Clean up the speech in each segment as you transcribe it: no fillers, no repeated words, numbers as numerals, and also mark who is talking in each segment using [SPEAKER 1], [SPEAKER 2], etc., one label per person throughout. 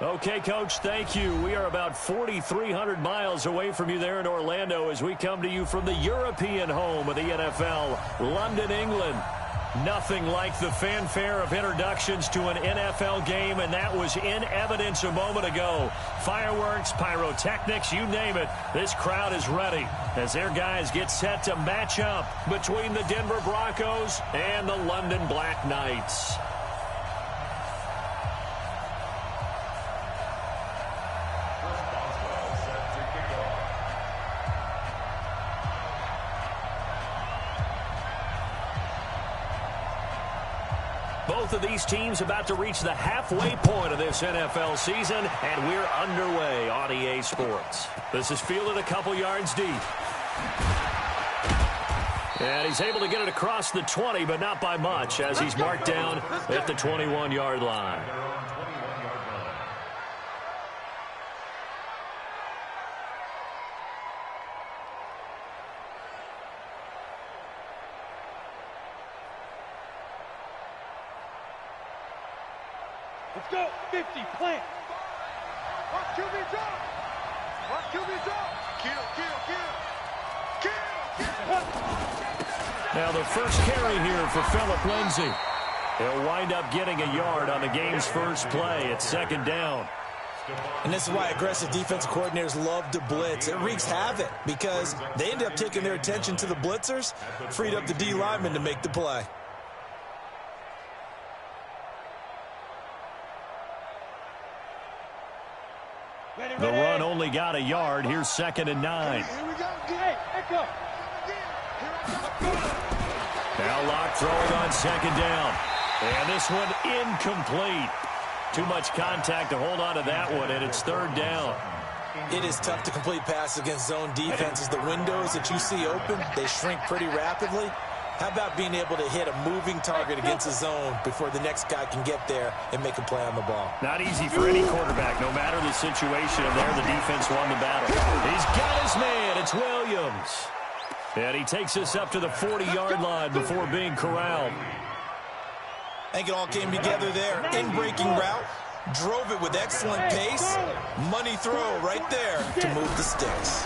[SPEAKER 1] Okay, Coach, thank you. We are about 4,300 miles away from you there in Orlando as we come to you from the European home of the NFL, London, England. Nothing like the fanfare of introductions to an NFL game, and that was in evidence a moment ago. Fireworks, pyrotechnics, you name it. This crowd is ready as their guys get set to match up between the Denver Broncos and the London Black Knights. Both of these teams about to reach the halfway point of this NFL season, and we're underway on EA Sports. This is fielded a couple yards deep. And he's able to get it across the 20, but not by much, as he's marked down at the 21-yard line.
[SPEAKER 2] Let's go. 50, plant. Watch QB drop. Watch QB drop. Kill.
[SPEAKER 1] Now the first carry here for Phillip Lindsay. He'll wind up getting a yard on the game's first play. It's second down.
[SPEAKER 3] And this is why aggressive defensive coordinators love to blitz. It wreaks havoc because they end up taking their attention to the blitzers, freed up the D lineman to make the play.
[SPEAKER 1] The run only got a yard. Here's 2nd and 9.
[SPEAKER 2] Here we go. Hey, echo.
[SPEAKER 1] Now Locke throwing on 2nd down. And this one incomplete. Too much contact to hold on to that one, and it's 3rd down.
[SPEAKER 3] It is tough to complete passes against zone defenses. The windows that you see open, they shrink pretty rapidly. How about being able to hit a moving target against a zone before the next guy can get there and make a play on the ball?
[SPEAKER 1] Not easy for any quarterback, no matter the situation. And there, the defense won the battle. He's got his man. It's Williams. And he takes us up to the 40-yard line before being corralled.
[SPEAKER 3] I think it all came together there. In-breaking route. Drove it with excellent pace. Money throw right there to move the sticks.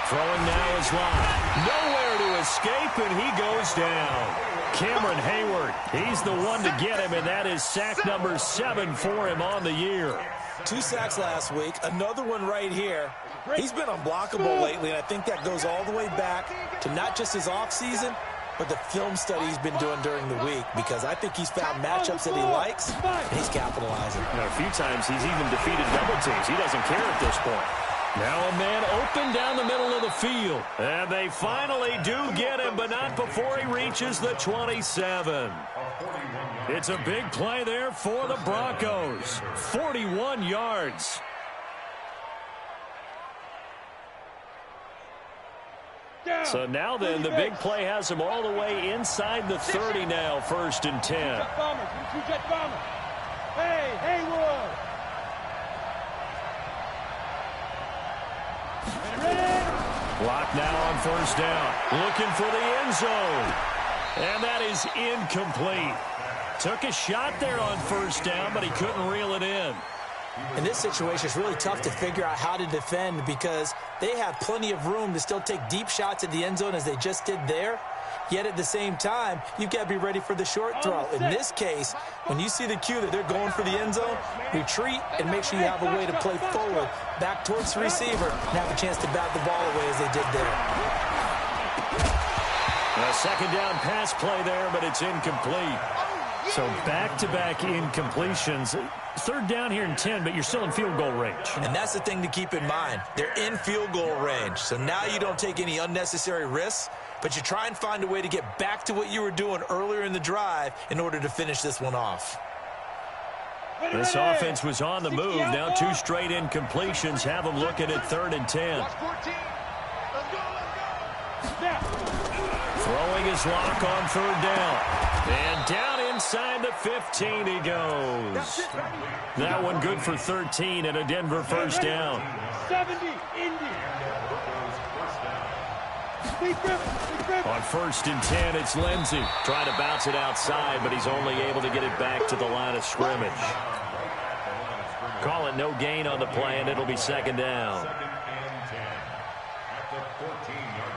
[SPEAKER 1] Throwing now is Locke. Nowhere to escape, and he goes down. Cameron Hayward, he's the one to get him, and that is sack number 7 for him on the year.
[SPEAKER 3] 2 sacks last week, another one right here. He's been unblockable lately, and I think that goes all the way back to not just his offseason, but the film study he's been doing during the week, because I think he's found matchups that he likes, and he's capitalizing.
[SPEAKER 1] A few times he's even defeated double teams. He doesn't care at this point. Now a man open down the middle of the field. And they finally do get him, but not before he reaches the 27. It's a big play there for the Broncos. 41 yards. So now then, the big play has him all the way inside the 30 now, 1st and 10.
[SPEAKER 2] Hey, Haywood.
[SPEAKER 1] Clock now on 1st down. Looking for the end zone. And that is incomplete. Took a shot there on 1st down, but he couldn't reel it in.
[SPEAKER 3] In this situation, it's really tough to figure out how to defend because they have plenty of room to still take deep shots at the end zone as they just did there. Yet at the same time, you've got to be ready for the short throw. In this case, when you see the cue that they're going for the end zone, retreat and make sure you have a way to play forward, back towards the receiver, and have a chance to bat the ball away as they did there.
[SPEAKER 1] A 2nd down pass play there, but it's incomplete. So back-to-back incompletions. 3rd down here and 10, but you're still in field goal range.
[SPEAKER 3] And that's the thing to keep in mind. They're in field goal range. So now you don't take any unnecessary risks, but you try and find a way to get back to what you were doing earlier in the drive in order to finish this one off.
[SPEAKER 1] This offense was on the move. Now 2 straight incompletions have them looking at 3rd and 10. Throwing his Lock on 3rd down. And down inside the 15 he goes. That one good for 13 and a Denver 1st down.
[SPEAKER 2] 70, Indy.
[SPEAKER 1] On 1st and 10, it's Lindsay. Trying to bounce it outside, but he's only able to get it back to the line of scrimmage. call it no gain on the play, and it'll be second down.
[SPEAKER 4] Second and 10 at the 14-yard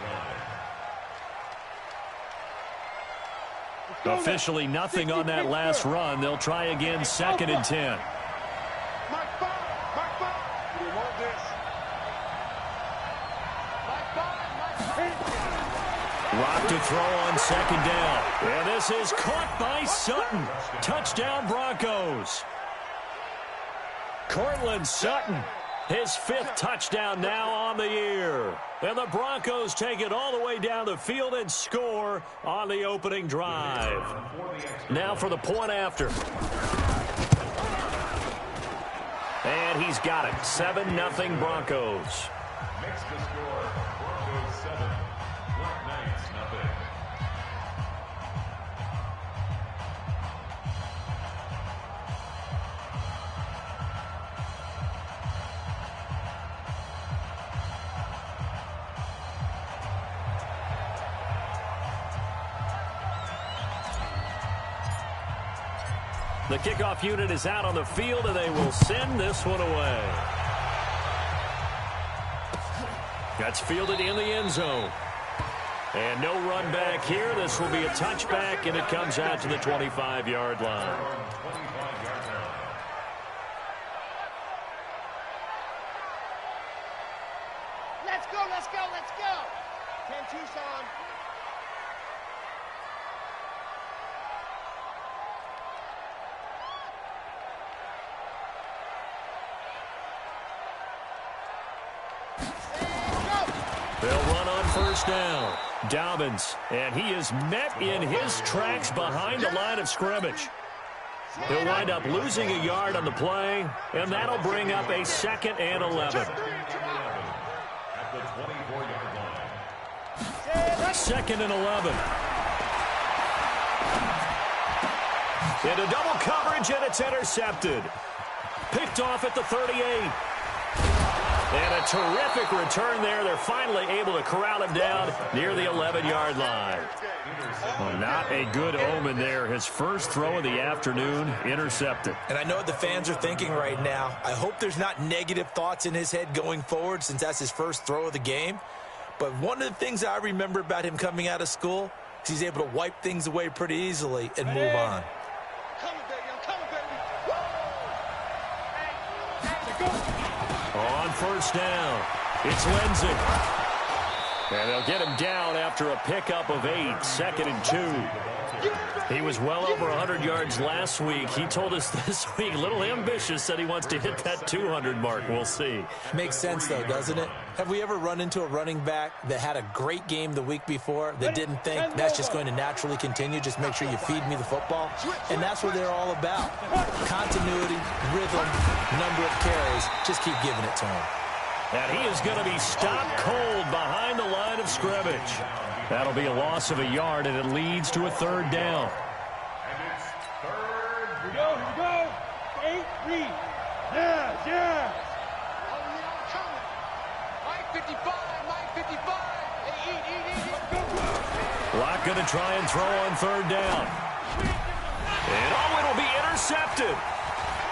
[SPEAKER 4] line.
[SPEAKER 1] Officially nothing on that last run. They'll try again, second and 10. Rock to throw on second down. And this is caught by Sutton. Touchdown, Broncos. Cortland Sutton, his 5th touchdown now on the year. And the Broncos take it all the way down the field and score on the opening drive. Now for the point after. And he's got it. 7-0 Broncos.
[SPEAKER 4] Makes the score Broncos 7, Black Knights nothing.
[SPEAKER 1] The kickoff unit is out on the field, and they will send this one away. That's fielded in the end zone. And no run back here. This will be a touchback, and it comes out to the 25-yard line.
[SPEAKER 2] Let's go, let's go, let's go. 10 Tucson.
[SPEAKER 1] They'll run on first down. Dobbins, and he is met in his tracks behind the line of scrimmage. He'll wind up losing a yard on the play, and that'll bring up a 2nd and 11.
[SPEAKER 4] At the 24-yard line.
[SPEAKER 1] 2nd and 11. Into double coverage, and it's intercepted. Picked off at the 38. And a terrific return there. They're finally able to corral him down near the 11-yard line. Well, not a good omen there. His first throw of the afternoon, intercepted.
[SPEAKER 3] And I know what the fans are thinking right now. I hope there's not negative thoughts in his head going forward since that's his first throw of the game. But one of the things I remember about him coming out of school is he's able to wipe things away pretty easily and move on.
[SPEAKER 1] On first down, it's Lindsay. And they'll get him down after a pickup of 8, 2nd and 2. He was well over 100 yards last week. He told us this week, a little ambitious, said he wants to hit that 200 mark. We'll see.
[SPEAKER 3] Makes sense, though, doesn't it? Have we ever run into a running back that had a great game the week before that didn't think that's just going to naturally continue? Just make sure you feed me the football. And that's what they're all about. Continuity, rhythm, number of carries. Just keep giving it to him.
[SPEAKER 1] And he is going to be stopped cold behind the line of scrimmage. That'll be a loss of a yard, and it leads to a 3rd down.
[SPEAKER 4] And it's 3rd.
[SPEAKER 2] Here we go. 8, read. Yes, yes. Mike 55, Mike 55. Hey, eat.
[SPEAKER 1] Locke going to try and throw on 3rd down. And it'll be intercepted.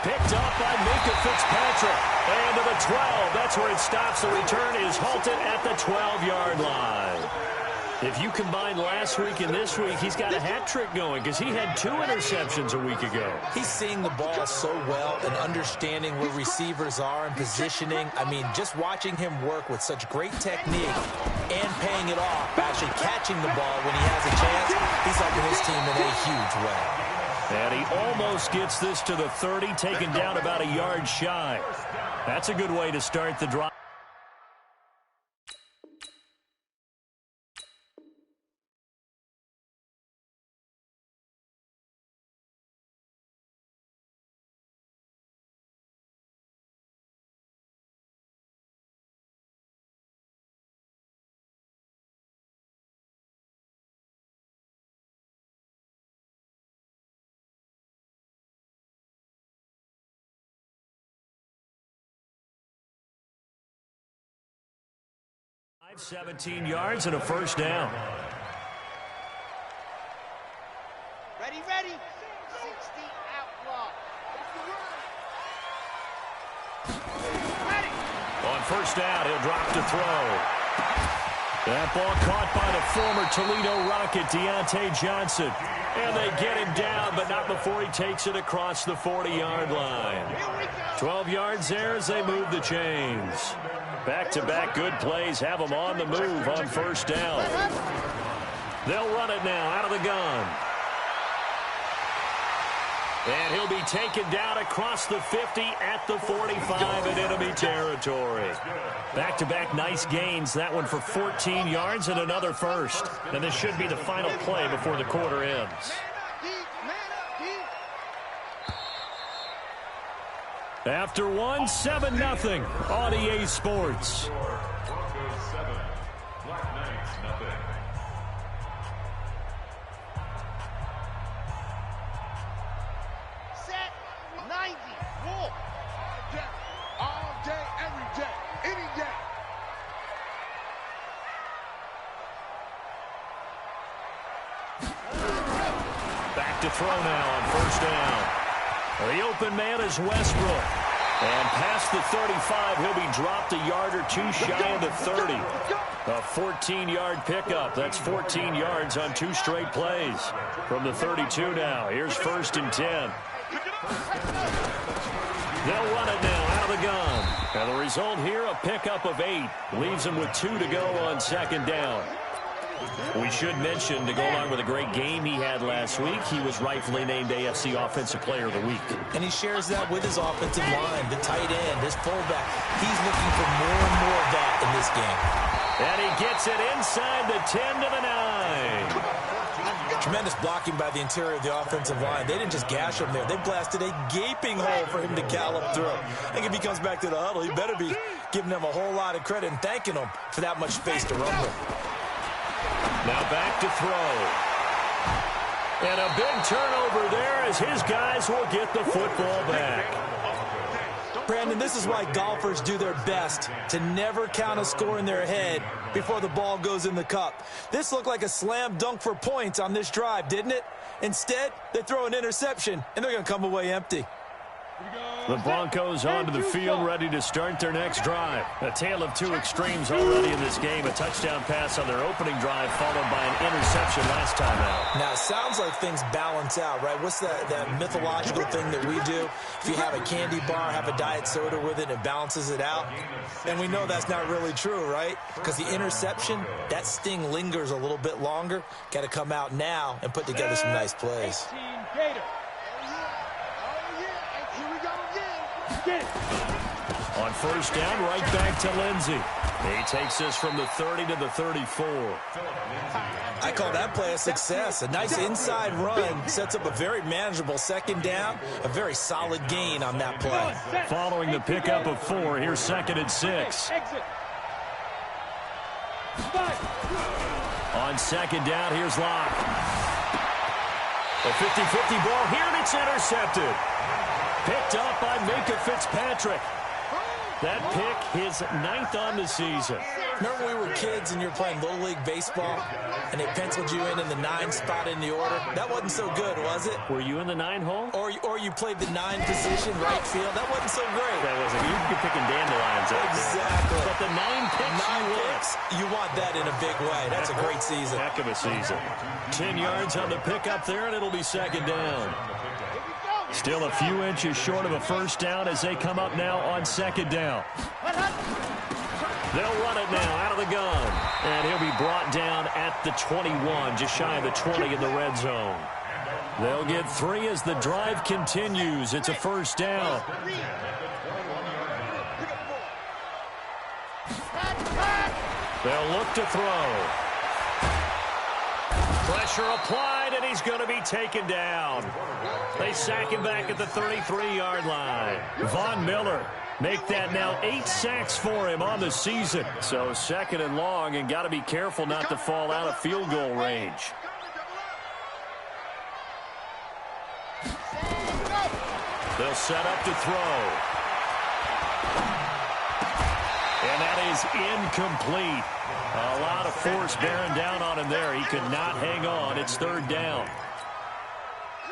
[SPEAKER 1] Picked up by Minka Fitzpatrick. And to the 12. That's where it stops. The return is halted at the 12-yard line. If you combine last week and this week, he's got a hat trick going because he had 2 interceptions a week ago.
[SPEAKER 3] He's seeing the ball so well and understanding where receivers are and positioning. I mean, just watching him work with such great technique and paying it off, actually catching the ball when he has a chance, he's helping his team in a huge way.
[SPEAKER 1] And he almost gets this to the 30, taken down about a yard shy. That's a good way to start the drive. Five, 17 yards and a first down.
[SPEAKER 2] Ready, ready. 60 outlaw.
[SPEAKER 1] On first down, he'll drop to throw. That ball caught by the former Toledo Rocket, Deontay Johnson. And they get him down, but not before he takes it across the 40-yard line. 12 yards there as they move the chains. Back-to-back good plays have them on the move on first down. They'll run it now out of the gun. And he'll be taken down across the 50 at the 45 in enemy territory. Back-to-back nice gains. That one for 14 yards and another first. And this should be the final play before the quarter ends. After one, 7-0 on EA Sports.
[SPEAKER 4] Broncos 7, Black Knights nothing.
[SPEAKER 2] Set 90. Wolf. All day, every day, any day.
[SPEAKER 1] Back to throw now on first down. The open man is Westbrook. And past the 35, he'll be dropped a yard or two shy of the 30. A 14-yard pickup. That's 14 yards on 2 straight plays. From the 32 now, here's first and 10. They'll run it now out of the gun. And the result here, a pickup of 8. Leaves them with 2 to go on second down. We should mention, to go along with a great game he had last week, he was rightfully named AFC Offensive Player of the Week.
[SPEAKER 3] And he shares that with his offensive line, the tight end, his fullback. He's looking for more and more of that in this game.
[SPEAKER 1] And he gets it inside the 10 to the 9.
[SPEAKER 3] Tremendous blocking by the interior of the offensive line. They didn't just gash him there. They blasted a gaping hole for him to gallop through. I think if he comes back to the huddle, he better be giving them a whole lot of credit and thanking them for that much space to run with.
[SPEAKER 1] Now back to throw. And a big turnover there as his guys will get the football back.
[SPEAKER 3] Brandon, this is why golfers do their best to never count a score in their head before the ball goes in the cup. This looked like a slam dunk for points on this drive, didn't it? Instead, they throw an interception, and they're going to come away empty.
[SPEAKER 1] The Broncos onto the field, ready to start their next drive. A tale of 2 extremes already in this game. A touchdown pass on their opening drive, followed by an interception last time out.
[SPEAKER 3] Now, it sounds like things balance out, right? What's that mythological thing that we do? If you have a candy bar, have a diet soda with it, it balances it out. And we know that's not really true, right? Because the interception, that sting lingers a little bit longer. Got to come out now and put together some nice plays.
[SPEAKER 1] On first down, right back to Lindsey. He takes this from the 30 to the 34.
[SPEAKER 3] I call that play a success. A nice inside run sets up a very manageable second down, a very solid gain on that play.
[SPEAKER 1] Following the pickup of 4, here's second and 6. On second down, here's Locke. A 50-50 ball here, and it's intercepted. Picked up by Minka Fitzpatrick. That pick, his 9th on the season.
[SPEAKER 3] Remember we were kids and you were playing Little League Baseball, and they penciled you in the 9 spot in the order? That wasn't so good, was it?
[SPEAKER 1] Were you in the 9 hole?
[SPEAKER 3] Or you played the 9 position, right field? That wasn't so great.
[SPEAKER 1] That wasn't. You're picking dandelions out there.
[SPEAKER 3] Exactly.
[SPEAKER 1] But the 9 picks,
[SPEAKER 3] 9 picks, you want that in a big way. That's a great season.
[SPEAKER 1] Heck of a season. 10 yards on the pickup there, and it'll be second down. Still a few inches short of a first down as they come up now on second down. They'll run it now out of the gun. And he'll be brought down at the 21, just shy of the 20 in the red zone. They'll get 3 as the drive continues. It's a first down. They'll look to throw. Pressure applied, and he's going to be taken down. They sack him back at the 33-yard line. Von Miller make that now 8 sacks for him on the season. So second and long, and got to be careful not to fall out of field goal range. They'll set up to throw. And that is incomplete. A lot of force bearing down on him there. He could not hang on. It's third down.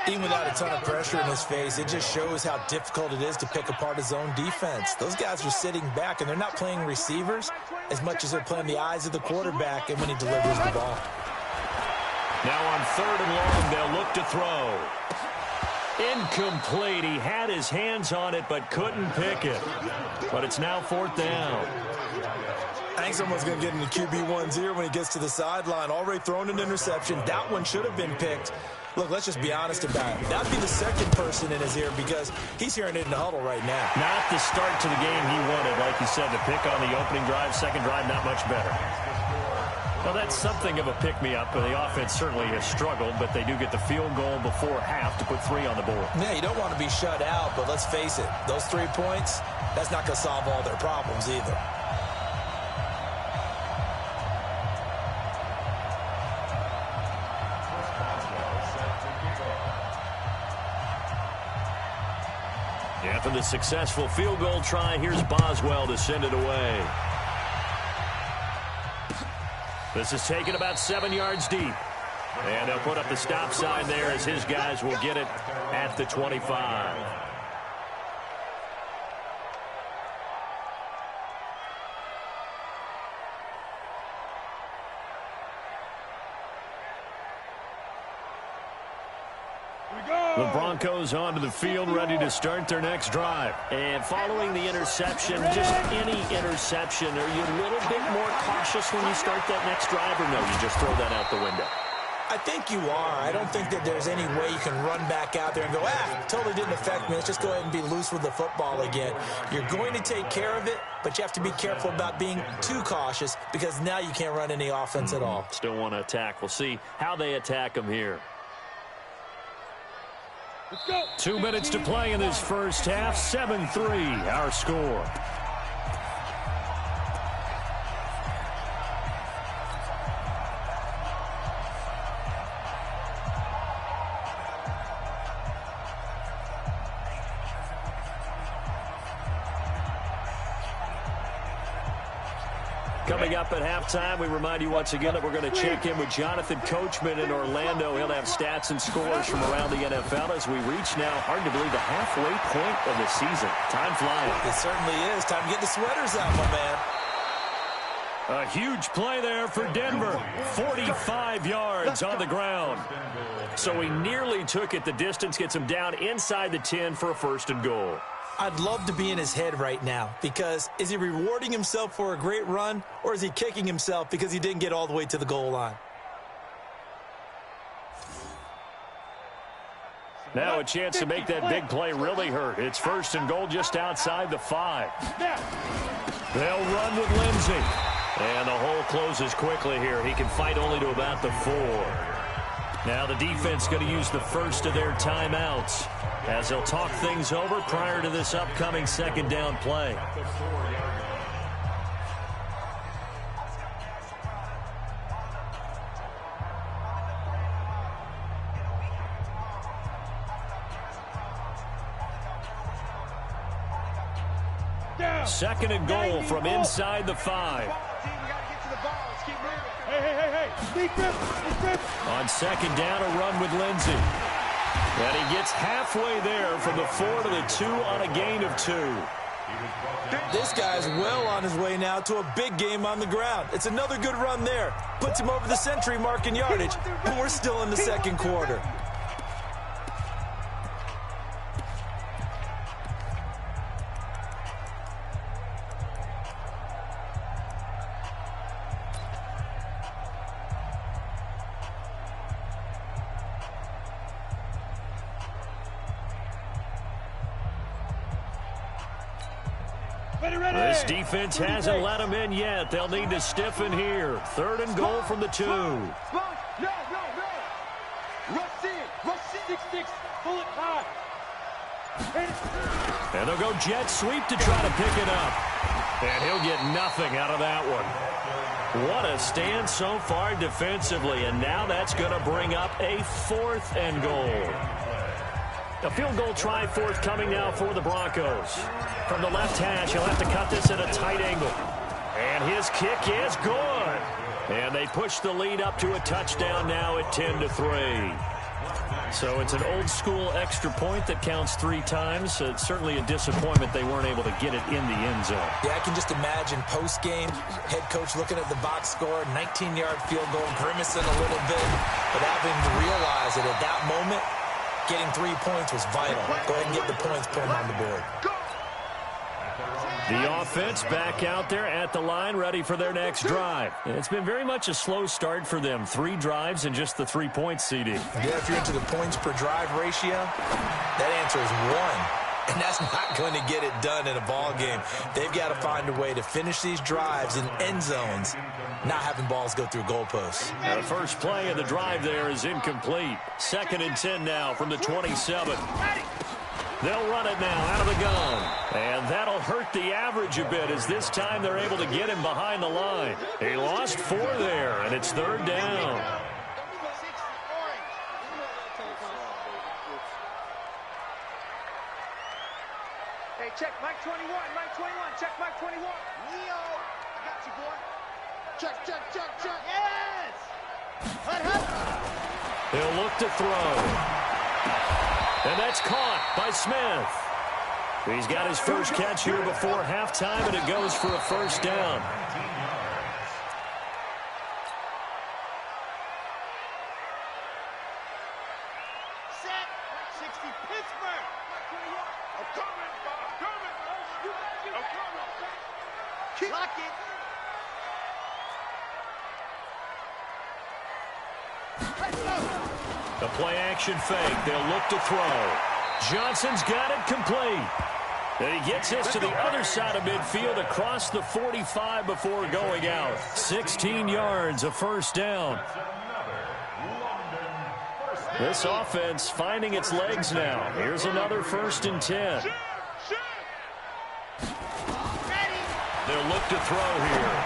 [SPEAKER 3] Even without a ton of pressure in his face, it just shows how difficult it is to pick apart his own defense. Those guys are sitting back, and they're not playing receivers as much as they're playing the eyes of the quarterback and when he delivers the ball.
[SPEAKER 1] Now on 3rd and long, they'll look to throw. Incomplete. He had his hands on it but couldn't pick it. But it's now 4th down.
[SPEAKER 3] I think someone's going to get into QB1's ear when he gets to the sideline. Already thrown an interception. That one should have been picked. Look, let's just be honest about it. That would be the second person in his ear because he's hearing it in the huddle right now.
[SPEAKER 1] Not the start to the game he wanted. Like you said, the pick on the opening drive, second drive, not much better. Well, that's something of a pick-me-up. The offense certainly has struggled, but they do get the field goal before half to put 3 on the board.
[SPEAKER 3] Yeah, you don't want to be shut out, but let's face it. Those 3 points, that's not going to solve all their problems either.
[SPEAKER 1] After the successful field goal try, here's Boswell to send it away. This is taken about 7 yards deep. And they'll put up the stop sign there as his guys will get it at the 25. The Broncos onto the field, ready to start their next drive. And following the interception, just any interception, are you a little bit more cautious when you start that next drive, or no, you just throw that out the window?
[SPEAKER 3] I think you are. I don't think that there's any way you can run back out there and go, totally didn't affect me. Let's just go ahead and be loose with the football again. You're going to take care of it, but you have to be careful about being too cautious because now you can't run any offense at all.
[SPEAKER 1] Still want to attack. We'll see how they attack them here. 2 minutes to play in this first half. 7-3, our score. Coming up at halftime, we remind you once again that we're going to check in with Jonathan Coachman in Orlando. He'll have stats and scores from around the NFL as we reach now, hard to believe, the halfway point of the season. Time flying.
[SPEAKER 3] It certainly is. Time to get the sweaters out, my man.
[SPEAKER 1] A huge play there for Denver. 45 yards on the ground. So he nearly took it the distance, gets him down inside the 10 for a 1st and goal.
[SPEAKER 3] I'd love to be in his head right now because is he rewarding himself for a great run or is he kicking himself because he didn't get all the way to the goal line?
[SPEAKER 1] Now a chance to make that big play really hurt. It's 1st and goal just outside the 5. They'll run with Lindsey. And the hole closes quickly here. He can fight only to about the 4. Now the defense going to use the first of their timeouts as they'll talk things over prior to this upcoming 2nd down play.
[SPEAKER 2] Down.
[SPEAKER 1] 2nd and goal from inside the 5.
[SPEAKER 2] Hey.
[SPEAKER 1] On 2nd down, a run with Lindsey. And he gets halfway there from the 4 to the 2 on a gain of 2.
[SPEAKER 3] This guy's well on his way now to a big game on the ground. It's another good run there. Puts him over the century mark in yardage, and we're still in the 2nd quarter.
[SPEAKER 1] This defense hasn't let him in yet. They'll need to stiffen here. 3rd and goal from the 2.
[SPEAKER 2] No. Rush in. Rush 6-6. Pull it high.
[SPEAKER 1] And they'll go jet sweep to try to pick it up. And he'll get nothing out of that one. What a stand so far defensively. And now that's going to bring up a 4th and goal. A field goal try forthcoming now for the Broncos. From the left hash, he'll have to cut this at a tight angle. And his kick is good. And they push the lead up to a touchdown now at 10-3. So it's an old-school extra point that counts 3 times. It's certainly a disappointment they weren't able to get it in the end zone.
[SPEAKER 3] Yeah, I can just imagine post-game, head coach looking at the box score, 19-yard field goal, grimacing a little bit, but having to realize that at that moment, getting 3 points was vital. Go ahead and get the points, put them on the board.
[SPEAKER 1] The offense back out there at the line, ready for their next drive. It's been very much a slow start for them. 3 drives and just the 3 points, CD.
[SPEAKER 3] Yeah, if you're into the points per drive ratio, that answer is 1. And that's not going to get it done in a ball game. They've got to find a way to finish these drives in end zones, not having balls go through goalposts.
[SPEAKER 1] The first play of the drive there is incomplete. 2nd and 10 now from the 27. They'll run it now out of the gun. And that'll hurt the average a bit as this time they're able to get him behind the line. He lost 4 there, and it's 3rd down.
[SPEAKER 2] Hey, check Mike 21, Mike 21, check Mike 21. Leo, I got you, boy. Check. Yes!
[SPEAKER 1] He'll look to throw. And that's caught by Smith. He's got his first catch here before halftime, and it goes for a first down.
[SPEAKER 2] Set. 60, Pittsburgh. I'm coming. Lock it. Let's go.
[SPEAKER 1] The play-action fake. They'll look to throw. Johnson's got it complete. And he gets this to the other side of midfield across the 45 before going out. 16 yards, a first down. This offense finding its legs now. Here's another 1st and 10. They'll look to throw here.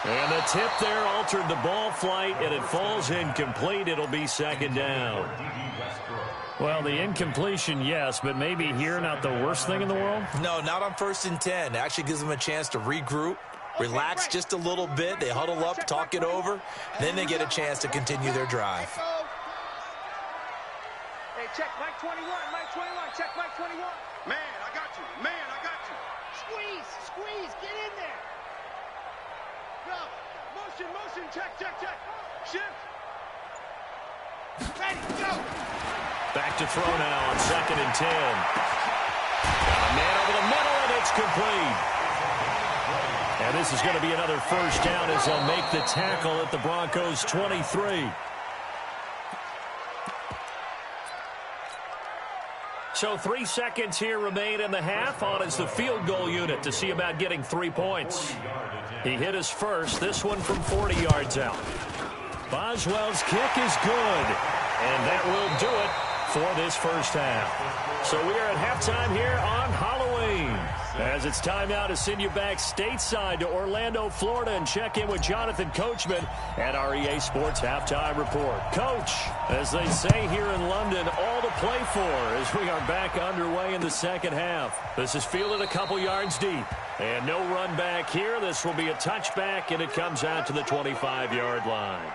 [SPEAKER 1] And the tip there altered the ball flight, and it falls incomplete. It'll be 2nd down. Well, the incompletion, yes, but maybe here not the worst thing in the world?
[SPEAKER 3] No, not on 1st and 10. It actually gives them a chance to regroup, relax just a little bit. They huddle up, talk it over. Then they get a chance to continue their drive.
[SPEAKER 2] Hey, check Mike 21, check Mike 21. Man, I got you. Squeeze, get in there. Go. Motion, check. Shift. Ready, go.
[SPEAKER 1] Back to throw now on 2nd and 10. Got a man over the middle, and it's complete. And this is going to be another first down as they'll make the tackle at the Broncos' 23. So 3 seconds here remain in the half. On is the field goal unit to see about getting 3 points. He hit his first, this one from 40 yards out. Boswell's kick is good, and that will do it for this first half. So we are at halftime here on Halloween, as it's time now to send you back stateside to Orlando, Florida, and check in with Jonathan Coachman at our EA Sports Halftime Report. Coach, as they say here in London, all to play for as we are back underway in the second half. This is fielded a couple yards deep, and no run back here. This will be a touchback, and it comes out to the 25-yard line.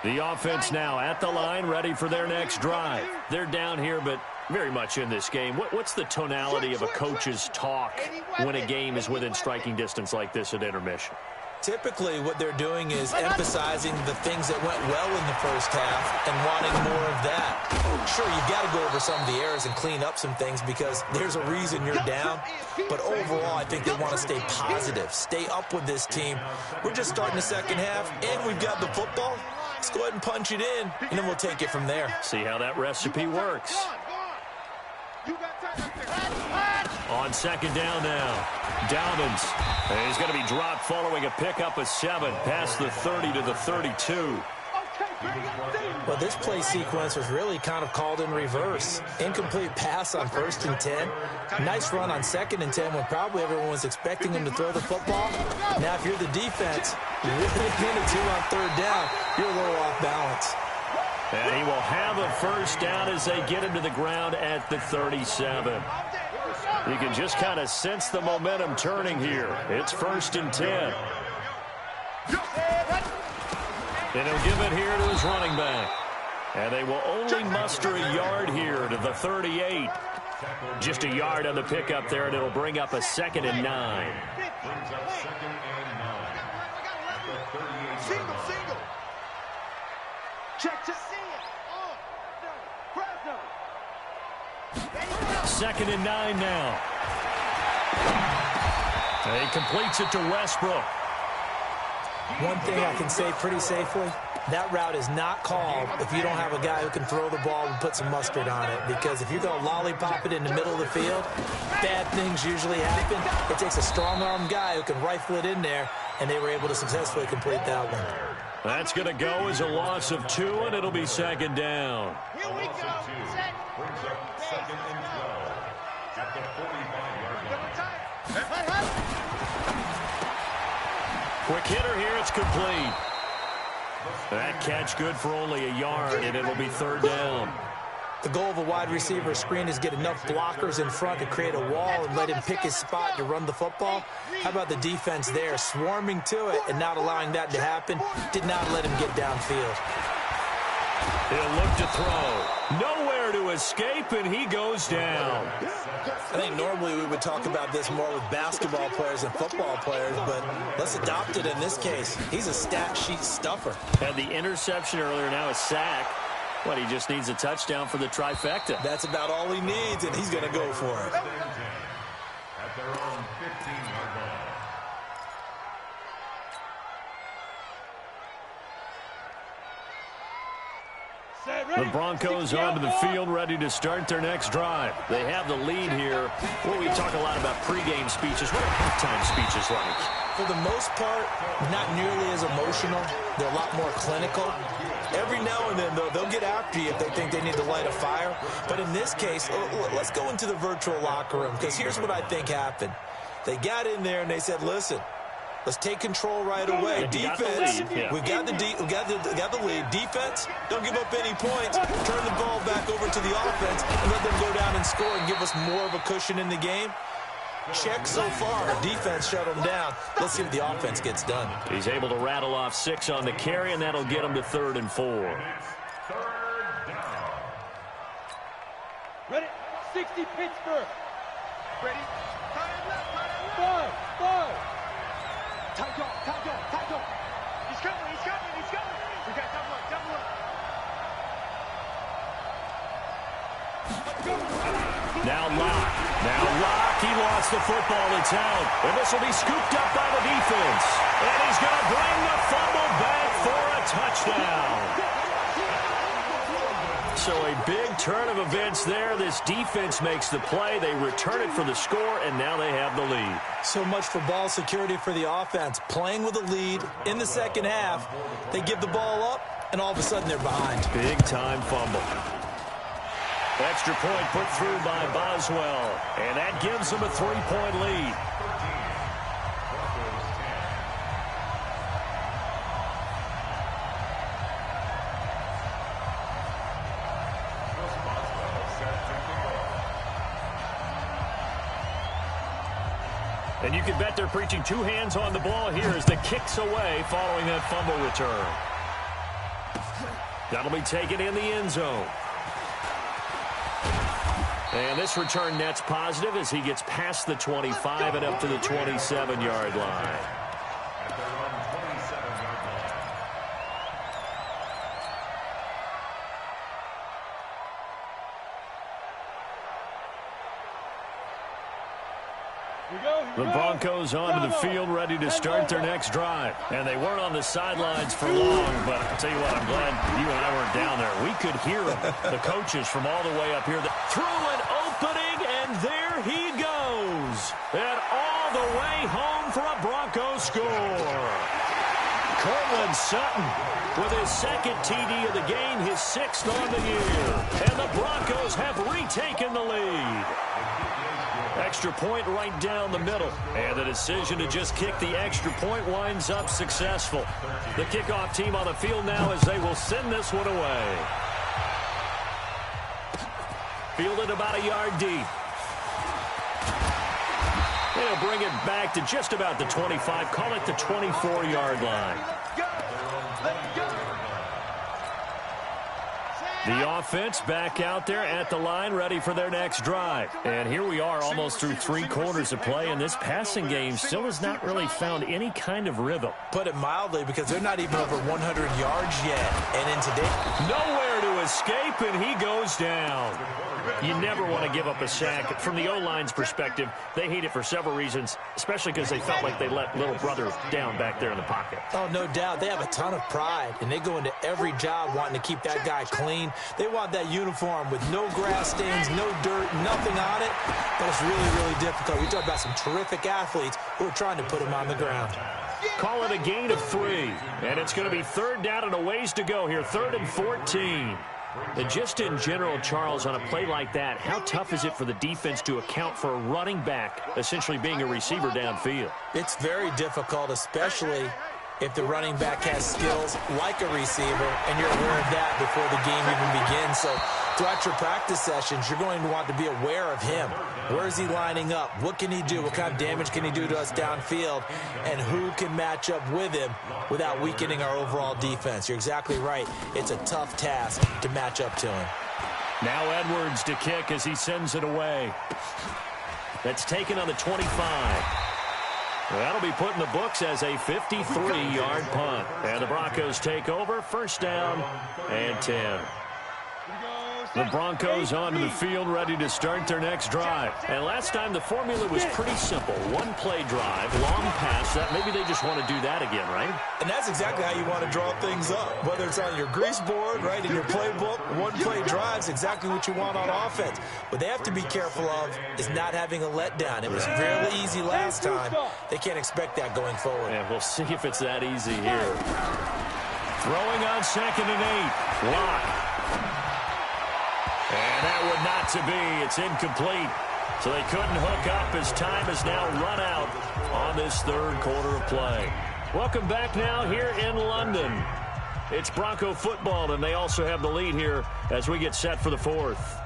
[SPEAKER 1] The offense now at the line, ready for their next drive. They're down here, but very much in this game. What's the tonality of a coach's talk when a game is within striking distance like this at intermission?
[SPEAKER 3] Typically, what they're doing is emphasizing the things that went well in the first half and wanting more of that. Sure, you've got to go over some of the errors and clean up some things because there's a reason you're down. But overall, I think they want to stay positive, stay up with this team. We're just starting the second half, and we've got the football. Let's go ahead and punch it in, and then we'll take it from there.
[SPEAKER 1] See how that recipe works. On 2nd down now, Dalvins. He's going to be dropped following a pickup of 7 past the 30 to the 32.
[SPEAKER 3] Well, this play sequence was really kind of called in reverse. Incomplete pass on 1st and 10. Nice run on 2nd and 10 when probably everyone was expecting him to throw the football. Now, if you're the defense, you're really into 2 on 3rd down. You're a little off balance.
[SPEAKER 1] And he will have a first down as they get him to the ground at the 37. You can just kind of sense the momentum turning here. It's 1st and 10. And he'll give it here to his running back. And they will only muster a yard here to the 38. Just a yard on the pickup there, and it'll bring up a 2nd and 9.
[SPEAKER 4] Brings up 2nd and 9. At the 38-yard line.
[SPEAKER 2] Single. Check.
[SPEAKER 1] Second and 9 now. He completes it to Westbrook.
[SPEAKER 3] One thing I can say pretty safely, that route is not called if you don't have a guy who can throw the ball and put some mustard on it. Because if you're going to lollipop it in the middle of the field, bad things usually happen. It takes a strong-armed guy who can rifle it in there, and they were able to successfully complete that one.
[SPEAKER 1] That's going to go as a loss of 2, and it'll be 2nd down.
[SPEAKER 2] Here we go. Set.
[SPEAKER 4] Brings up 2nd and 12. At the 45-yard line.
[SPEAKER 1] Quick hitter here, it's complete. That catch good for only a yard, and it'll be 3rd down.
[SPEAKER 3] The goal of a wide receiver screen is get enough blockers in front to create a wall and let him pick his spot to run the football. How about the defense there, swarming to it and not allowing that to happen? Did not let him get downfield.
[SPEAKER 1] He'll look to throw. Nowhere to escape, and he goes down.
[SPEAKER 5] I think normally we would talk about this more with basketball players and football players, but let's adopt it in this case. He's a stat sheet stuffer.
[SPEAKER 1] Had the interception earlier, now a sack. But he just needs a touchdown for the trifecta.
[SPEAKER 5] That's about all he needs, and he's going to go for it.
[SPEAKER 4] At their own 15-yard line.
[SPEAKER 1] The Broncos onto the field, ready to start their next drive. They have the lead here. Well, we talk a lot about pregame speeches. What are halftime speeches like?
[SPEAKER 3] For the most part, not nearly as emotional. They're a lot more clinical. Every now and then, though, they'll get after you if they think they need to light a fire. But in this case, let's go into the virtual locker room, because here's what I think happened. They got in there and they said, listen, let's take control right away. Defense, we've got the lead. Defense, don't give up any points. Turn the ball back over to the offense and let them go down and score and give us more of a cushion in the game. Check so far. Defense shut them down. Let's see what the offense gets done.
[SPEAKER 1] He's able to rattle off 6 on the carry, and that'll get him to 3rd and 4.
[SPEAKER 4] 3rd down.
[SPEAKER 2] Ready? 60 Pittsburgh. Ready? Five. Time go. He's coming. We got double up.
[SPEAKER 1] Now Locke. He lost the football. It's out. And this will be scooped up by the defense. And he's going to bring the fumble back for a touchdown. So a big turn of events there. This defense makes the play. They return it for the score, and now they have the lead.
[SPEAKER 3] So much for ball security for the offense. Playing with a lead in the second half, they give the ball up, and all of a sudden they're behind.
[SPEAKER 1] Big-time fumble. Extra point put through by Boswell, and that gives them a 3-point lead. And you can bet they're preaching 2 hands on the ball here as the kick's away following that fumble return. That'll be taken in the end zone. And this return net's positive as he gets past the 25 and up to the 27-yard line.
[SPEAKER 4] At their own 27-yard line.
[SPEAKER 1] The Broncos onto the field, ready to start their next drive. And they weren't on the sidelines for long, but I'll tell you what, I'm glad you and I weren't down there. We could hear the coaches from all the way up here. Through an opening, and there he goes. And all the way home for a Broncos score. Cortland Sutton with his 2nd TD of the game, his 6th on the year. And the Broncos have retaken the lead. Extra point right down the middle. And the decision to just kick the extra point winds up successful. The kickoff team on the field now as they will send this one away. Fielded about a yard deep. They'll bring it back to just about the 25. Call it the 24-yard line.
[SPEAKER 2] Let's go.
[SPEAKER 1] The offense back out there at the line, ready for their next drive. And here we are almost through 3 quarters of play, and this passing game still has not really found any kind of rhythm.
[SPEAKER 5] Put it mildly, because they're not even over 100 yards yet. And in today,
[SPEAKER 1] nowhere to escape, and he goes down. You never want to give up a sack. From the O-line's perspective, they hate it for several reasons, especially because they felt like they let little brother down back there in the pocket.
[SPEAKER 5] Oh, no doubt. They have a ton of pride, and they go into every job wanting to keep that guy clean. They want that uniform with no grass stains, no dirt, nothing on it. But it's really, really difficult. We talk about some terrific athletes who are trying to put him on the ground.
[SPEAKER 1] Call it a gain of 3, and it's going to be 3rd down and a ways to go here, 3rd and 14. And just in general, Charles, on a play like that, how tough is it for the defense to account for a running back essentially being a receiver downfield?
[SPEAKER 5] It's very difficult, especially if the running back has skills like a receiver, and you're aware of that before the game even begins. So throughout your practice sessions, you're going to want to be aware of him. Where is he lining up? What can he do? What kind of damage can he do to us downfield? And who can match up with him without weakening our overall defense? You're exactly right. It's a tough task to match up to him.
[SPEAKER 1] Now Edwards to kick as he sends it away. That's taken on the 25. That'll be put in the books as a 53-yard punt. And the Broncos take over, 1st down and 10. The Broncos onto the field, ready to start their next drive. And last time the formula was pretty simple. 1-play drive, long pass. Maybe they just want to do that again, right?
[SPEAKER 5] And that's exactly how you want to draw things up. Whether it's on your grease board, right, in your playbook, 1-play drive's exactly what you want on offense. What they have to be careful of is not having a letdown. It was really easy last time. They can't expect that going forward.
[SPEAKER 1] And we'll see if it's that easy here. Throwing on 2nd and 8. Lock. And that would not to be. It's incomplete. So they couldn't hook up as time has now run out on this 3rd quarter of play. Welcome back now here in London. It's Bronco football, and they also have the lead here as we get set for the 4th.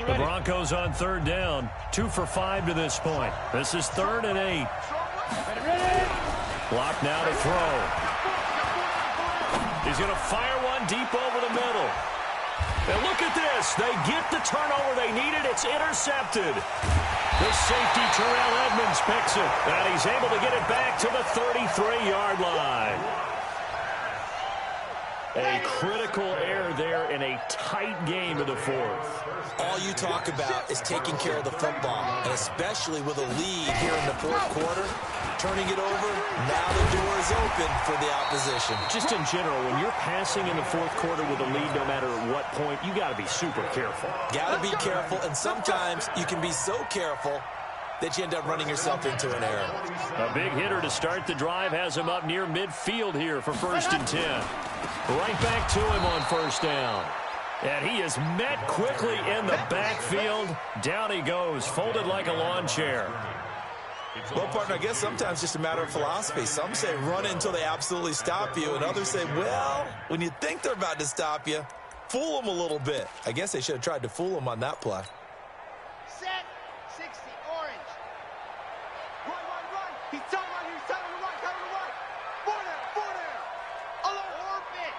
[SPEAKER 1] The Broncos on 3rd down. 2 for 5 to this point. This is 3rd and 8. Block now to throw. He's going to fire one deep over the middle. And look at this. They get the turnover they needed. It's intercepted. The safety, Terrell Edmonds, picks it. And he's able to get it back to the 33-yard line. A critical error there in a tight game of the 4th.
[SPEAKER 5] All you talk about is taking care of the football, and especially with a lead here in the 4th quarter, turning it over, now the door is open for the opposition.
[SPEAKER 1] Just in general, when you're passing in the 4th quarter with a lead, no matter at what point, you got to be super careful.
[SPEAKER 5] Got to be careful, and sometimes you can be so careful that you end up running yourself into an error.
[SPEAKER 1] A big hitter to start the drive has him up near midfield here for 1st and 10. Right back to him on 1st down. And he is met quickly in the backfield. Down he goes, folded like a lawn chair.
[SPEAKER 5] Well, partner, I guess sometimes just a matter of philosophy. Some say run it until they absolutely stop you, and others say, well, when you think they're about to stop you, fool them a little bit. I guess they should have tried to fool them on that play.
[SPEAKER 2] Set, 60, orange. Run, run, run. He's telling right here. He's telling to the right, telling to the right. Four there. Alone. Orbit.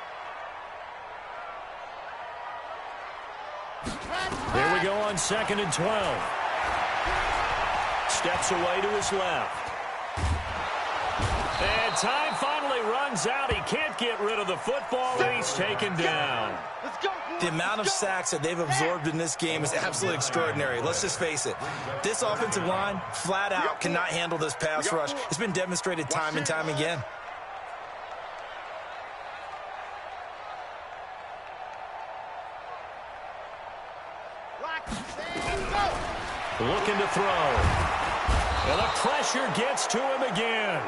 [SPEAKER 1] There we go on 2nd and 12. Steps away to his left. And time finally runs out. He can't get rid of the football, and he's taken down.
[SPEAKER 2] Let's go.
[SPEAKER 5] The amount of sacks that they've absorbed in this game is absolutely extraordinary. Let's just face it. This offensive line, flat out, cannot handle this pass rush. It's been demonstrated time and time again.
[SPEAKER 1] Looking to throw. And the pressure gets to him again.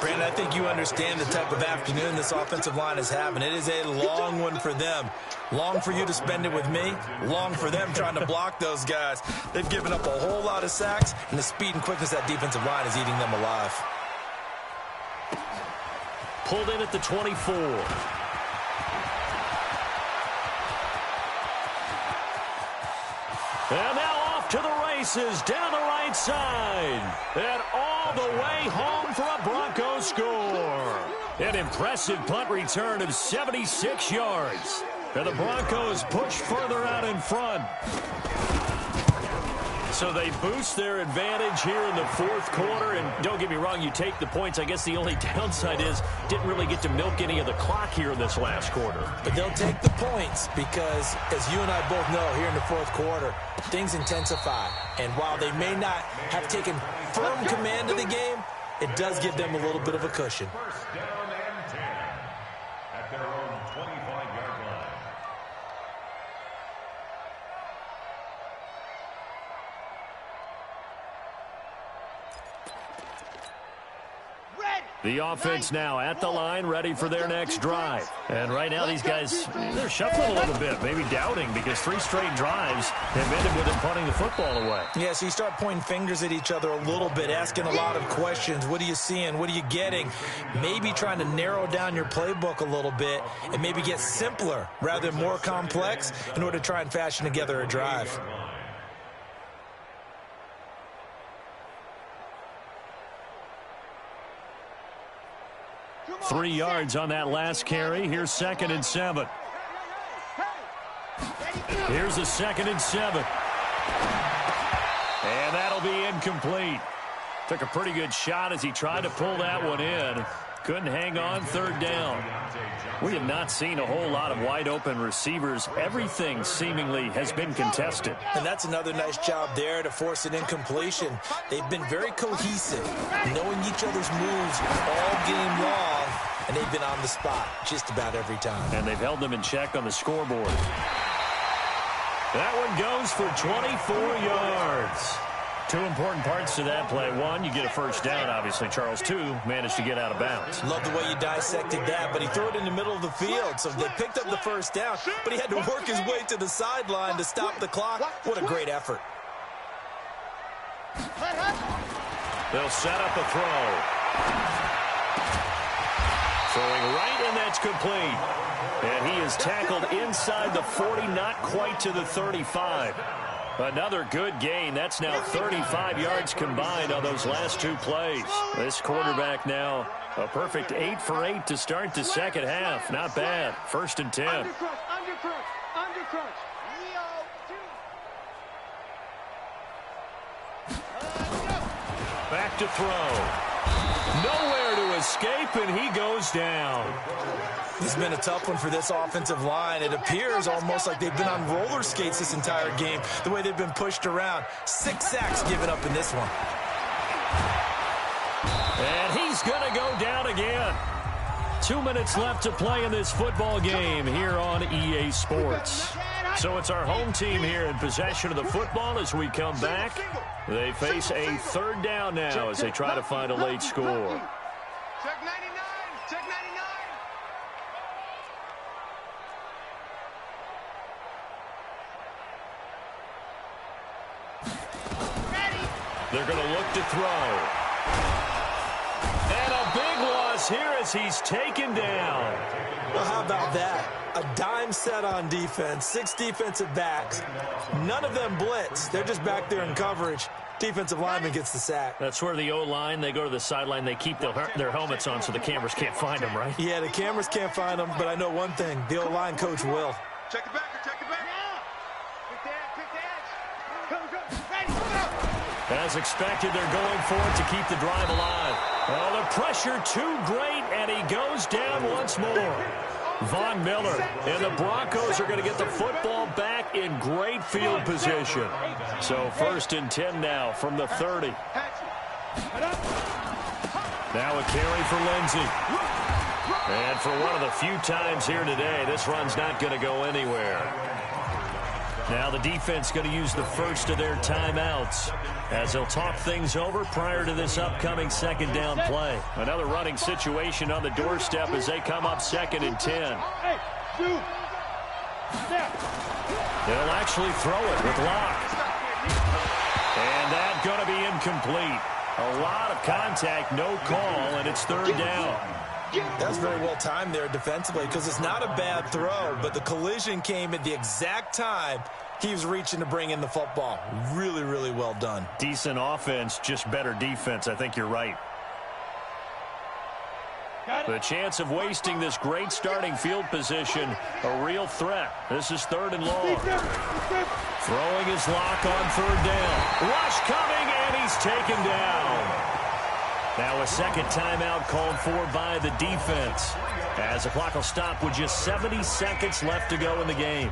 [SPEAKER 5] Brandon, I think you understand the type of afternoon this offensive line is having. It is a long one for them. Long for you to spend it with me. Long for them trying to block those guys. They've given up a whole lot of sacks, and the speed and quickness of that defensive line is eating them alive.
[SPEAKER 1] Pulled in at the 24. And now off to the races down the right side. And all the way home for a Broncos score. An impressive punt return of 76 yards. And the Broncos push further out in front. So they boost their advantage here in the fourth quarter. And don't get me wrong, you take the points. I guess the only downside is didn't really get to milk any of the clock here in this last quarter.
[SPEAKER 5] But they'll take the points because, as you and I both know, here in the fourth quarter, things intensify. And while they may not have taken firm command of the game, it does give them a little bit of a cushion.
[SPEAKER 4] First down and 10 at their own 25-yard line.
[SPEAKER 1] The offense now at the line, ready for their next drive. And right now, these guys, they're shuffling a little bit, maybe doubting, because 3 straight drives have ended with them punting the football away.
[SPEAKER 5] Yeah, so you start pointing fingers at each other a little bit, asking a lot of questions. What are you seeing? What are you getting? Maybe trying to narrow down your playbook a little bit and maybe get simpler rather than more complex in order to try and fashion together a drive.
[SPEAKER 1] 3 yards on that last carry. Here's 2nd and 7. Here's a 2nd and 7. And that'll be incomplete. Took a pretty good shot as he tried to pull that one in. Couldn't hang on, 3rd down. We have not seen a whole lot of wide-open receivers. Everything seemingly has been contested.
[SPEAKER 5] And that's another nice job there to force an incompletion. They've been very cohesive, knowing each other's moves all game long, and they've been on the spot just about every time.
[SPEAKER 1] And they've held them in check on the scoreboard. That one goes for 24 yards. 2 important parts to that play. 1, you get a first down, obviously. Charles, 2, managed to get out of bounds.
[SPEAKER 5] Love the way you dissected that, but he threw it in the middle of the field. So they picked up the first down, but he had to work his way to the sideline to stop the clock. What a great effort.
[SPEAKER 1] They'll set up a throw. Throwing right, and that's complete. And he is tackled inside the 40, not quite to the 35. Another good gain. That's now 35 yards combined on those last 2 plays. This quarterback now a perfect 8 for 8 to start the second half. Not bad. 1st and 10. Back to throw. Nowhere to escape, and he goes down.
[SPEAKER 5] This has been a tough one for this offensive line. It appears almost like they've been on roller skates this entire game, the way they've been pushed around. 6 sacks given up in this one.
[SPEAKER 1] And he's going to go down again. 2 minutes left to play in this football game here on EA Sports. So it's our home team here in possession of the football as we come back. They face a 3rd down now as they try to find a late score.
[SPEAKER 2] Check 99. Check 99.
[SPEAKER 1] They're going to look to throw. And a big loss here as he's taken down.
[SPEAKER 5] Well, how about that? A dime set on defense, 6 defensive backs. None of them blitz. They're just back there in coverage. Defensive lineman gets the sack.
[SPEAKER 1] That's where the O-line, they go to the sideline, they keep their helmets on so the cameras can't find them, right?
[SPEAKER 5] Yeah, the cameras can't find them, but I know one thing. The O-line coach will.
[SPEAKER 2] Check it back. Check it back. Pick the edge. Ready.
[SPEAKER 1] As expected, they're going for it to keep the drive alive. Oh, the pressure too great, and he goes down once more. Von Miller and the Broncos are going to get the football back in great field position. So 1st and 10 now from the 30. Now a carry for Lindsey. And for one of the few times here today, this run's not going to go anywhere. Now the defense going to use the first of their timeouts as they'll talk things over prior to this upcoming 2nd down play. Another running situation on the doorstep as they come up 2nd and 10. They'll actually throw it with Locke. And that's going to be incomplete. A lot of contact, no call, and it's 3rd down.
[SPEAKER 5] That's very well timed there defensively because it's not a bad throw, but the collision came at the exact time He was reaching to bring in the football. Really, really well done.
[SPEAKER 1] Decent offense, just better defense. I think you're right. The chance of wasting this great starting field position, a real threat. This is 3rd and long. Throwing his lock on 3rd down. Rush coming, and he's taken down. Now a second timeout called for by the defense, as the clock will stop with just 70 seconds left to go in the game.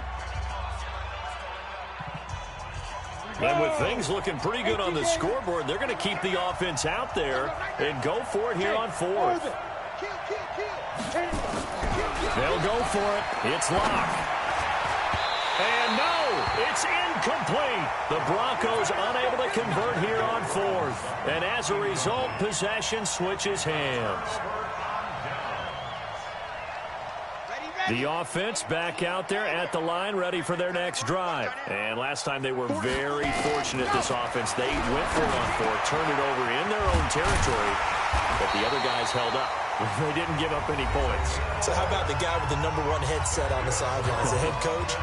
[SPEAKER 1] And with things looking pretty good on the scoreboard, they're going to keep the offense out there and go for it here on 4th. They'll go for it. It's locked. And no, it's incomplete. The Broncos unable to convert here on 4th. And as a result, possession switches hands. The offense back out there at the line, ready for their next drive. And last time they were very fortunate, this offense. They went for it on 4th, turned it over in their own territory, but the other guys held up. They didn't give up any points.
[SPEAKER 3] So how about the guy with the #1 headset on the sidelines, the head coach?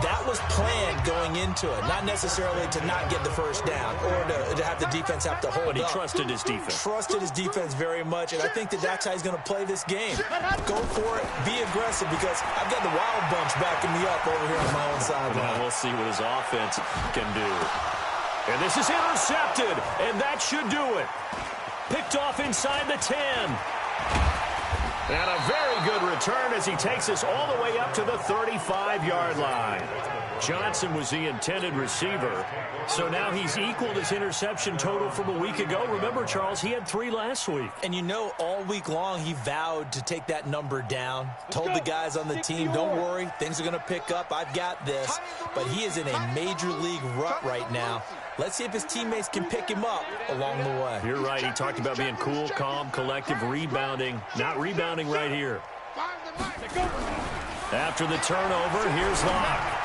[SPEAKER 3] That was planned going into it, not necessarily to not get the first down or to have the defense have to hold up.
[SPEAKER 1] But he trusted his defense.
[SPEAKER 3] Trusted his defense very much, and I think that's how he's going to play this game. Go for it, be aggressive, because I've got the Wild Bunch backing me up over here on my own sideline.
[SPEAKER 1] Now we'll see what his offense can do. And this is intercepted, and that should do it. Picked off inside the 10. And a very good return as he takes us all the way up to the 35-yard line. Johnson was the intended receiver, so now he's equaled his interception total from a week ago. Remember, Charles, he had 3 last week.
[SPEAKER 3] And you know, all week long he vowed to take that number down, told the guys on the team, don't worry, things are going to pick up, I've got this. But he is in a major league rut right now. Let's see if his teammates can pick him up along the way.
[SPEAKER 1] You're right. He talked about being cool, calm, collective, rebounding. Not rebounding right here. After the turnover, here's Locke.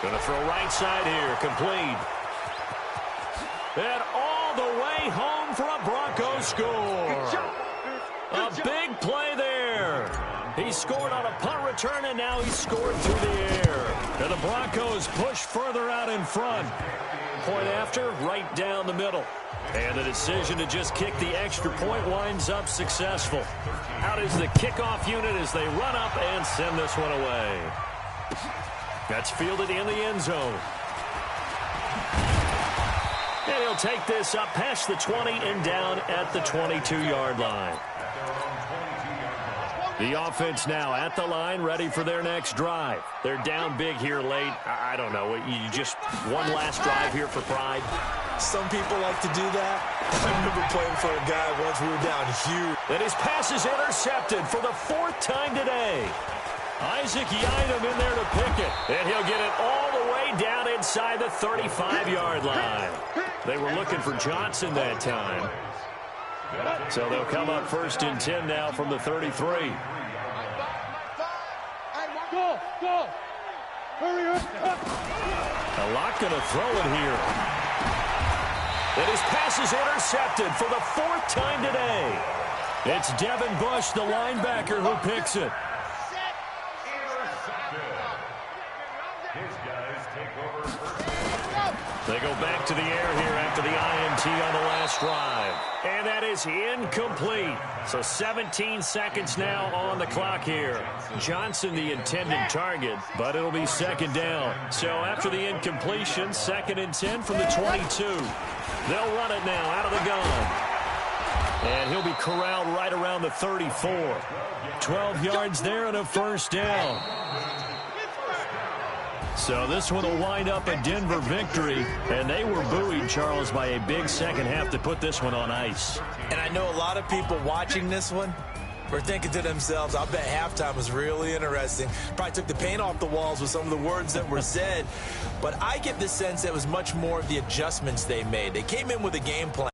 [SPEAKER 1] Going to throw right side here. Complete. And all the way home for a Broncos score. A big play there. He scored on a punt return, and now he's scored through the air. And the Broncos push further out in front. Point after, right down the middle. And the decision to just kick the extra point winds up successful. Out is the kickoff unit as they run up and send this one away. That's fielded in the end zone. And he'll take this up past the 20 and down at the 22-yard line. The offense now at the line, ready for their next drive. They're down big here late. I don't know. You just one last drive here for pride.
[SPEAKER 3] Some people like to do that. I remember playing for a guy once we were down huge.
[SPEAKER 1] And his pass is intercepted for the 4th time today. Isaac Yiadom in there to pick it. And he'll get it all the way down inside the 35-yard line. They were looking for Johnson that time. So they'll come up 1st and 10 now from the 33.
[SPEAKER 2] Go. Hurry up.
[SPEAKER 1] A lot going to throw it here. And his pass is intercepted for the 4th time today. It's Devin Bush, the linebacker, who picks it. They go back to the air here after the INT on the last drive. And that is incomplete. So 17 seconds now on the clock here. Johnson the intended target, but it'll be 2nd down. So after the incompletion, 2nd and 10 from the 22. They'll run it now out of the gun. And he'll be corralled right around the 34. 12 yards there and a 1st down. So this one will wind up a Denver victory, and they were buoyed, Charles, by a big second half to put this one on ice.
[SPEAKER 3] And I know a lot of people watching this one were thinking to themselves, I'll bet halftime was really interesting. Probably took the paint off the walls with some of the words that were said. But I get the sense that it was much more of the adjustments they made. They came in with a game plan.